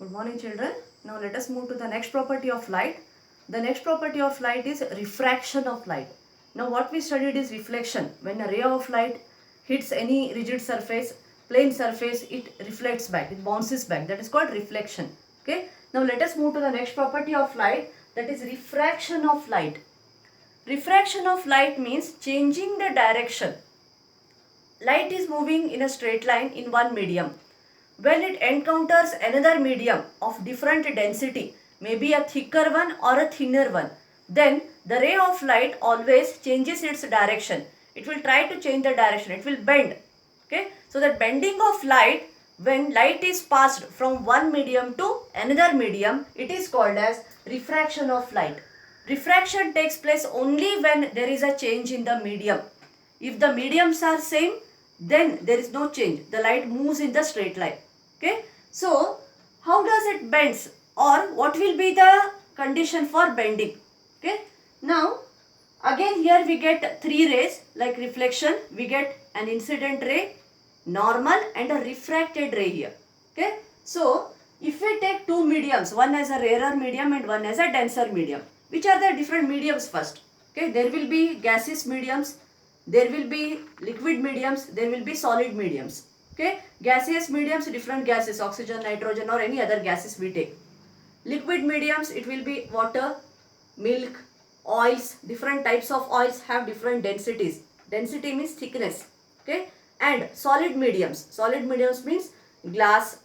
Good morning, children. Now let us move to the next property of light. The next property of light is refraction of light. Now what we studied is reflection. When a ray of light hits any rigid surface, plane surface, it reflects back, it bounces back. That is called reflection. Okay. Now let us move to the next property of light, that is refraction of light. Refraction of light means changing the direction. Light is moving in a straight line in one medium. When it encounters another medium of different density, maybe a thicker one or a thinner one, then the ray of light always changes its direction. It will try to change the direction. It will bend. Okay. So that bending of light, when light is passed from one medium to another medium, it is called as refraction of light. Refraction takes place only when there is a change in the medium. If the mediums are same, then there is no change. The light moves in the straight line. Okay. So, how does it bends, or what will be the condition for bending? Okay. Now, again here we get three rays like reflection. We get an incident ray, normal and a refracted ray here. Okay. So, if we take two mediums, one as a rarer medium and one as a denser medium, which are the different mediums first? Okay. There will be gaseous mediums, there will be liquid mediums, there will be solid mediums. Okay, gaseous mediums, different gases, oxygen, nitrogen or any other gases we take. Liquid mediums, it will be water, milk, oils, different types of oils have different densities. Density means thickness. Okay, and solid mediums means glass,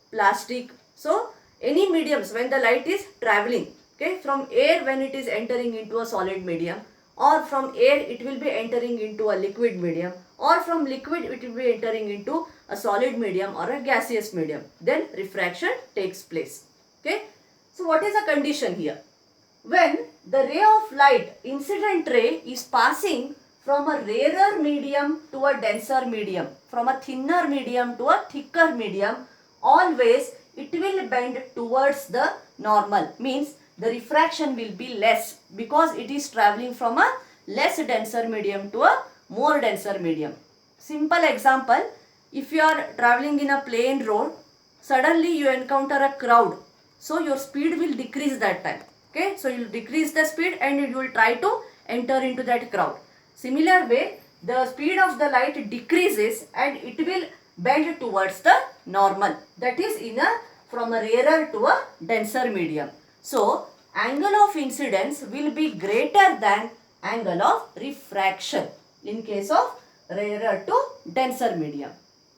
plastic. So, any mediums when the light is traveling, okay, from air when it is entering into a solid medium, or from air it will be entering into a liquid medium, or from liquid it will be entering into a solid medium or a gaseous medium, then refraction takes place. Okay. So what is the condition here? When the ray of light, incident ray, is passing from a rarer medium to a denser medium, from a thinner medium to a thicker medium, always it will bend towards the normal, means the refraction will be less because it is traveling from a less denser medium to a more denser medium. Simple example, if you are traveling in a plain road, suddenly you encounter a crowd, so your speed will decrease that time. Okay, so you will decrease the speed and you will try to enter into that crowd. Similar way, the speed of the light decreases and it will bend towards the normal, that is from a rarer to a denser medium. So, angle of incidence will be greater than angle of refraction in case of rarer to denser medium.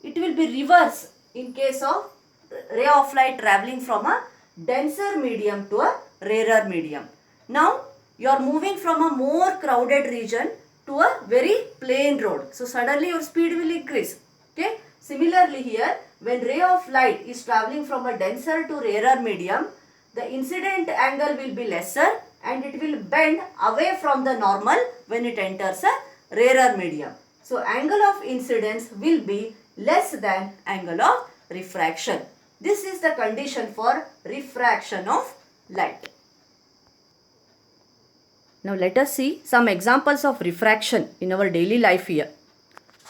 It will be reverse in case of ray of light traveling from a denser medium to a rarer medium. Now, you are moving from a more crowded region to a very plain road. So, suddenly your speed will increase. Okay. Similarly here, when ray of light is traveling from a denser to rarer medium, the incident angle will be lesser and it will bend away from the normal when it enters a rarer medium. So, angle of incidence will be less than angle of refraction. This is the condition for refraction of light. Now, let us see some examples of refraction in our daily life here.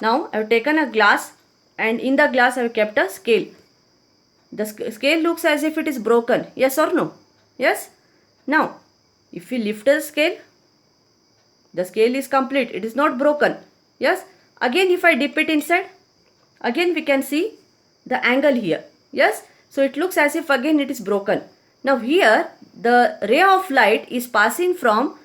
Now, I have taken a glass and in the glass I have kept a scale. The scale looks as if it is broken. Yes or no? Yes. Now, if we lift the scale is complete. It is not broken. Yes. Again, if I dip it inside, again we can see the angle here. Yes. So, it looks as if again it is broken. Now, here the ray of light is passing from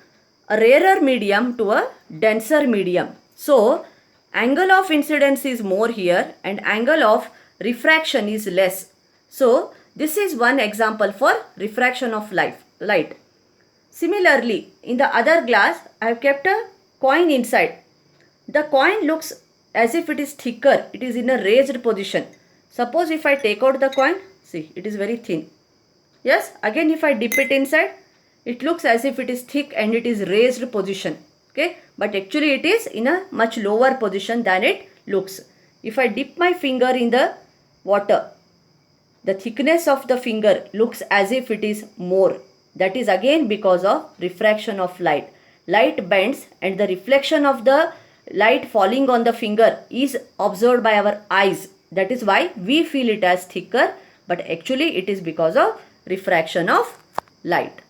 a rarer medium to a denser medium. So, angle of incidence is more here and angle of refraction is less. So, this is one example for refraction of light. Similarly, in the other glass, I have kept a coin inside. The coin looks as if it is thicker. It is in a raised position. Suppose if I take out the coin, see, it is very thin. Yes, again if I dip it inside, it looks as if it is thick and it is raised position. Okay, but actually it is in a much lower position than it looks. If I dip my finger in the water, the thickness of the finger looks as if it is more. That is again because of refraction of light. Light bends and the reflection of the light falling on the finger is observed by our eyes. That is why we feel it as thicker but actually it is because of refraction of light.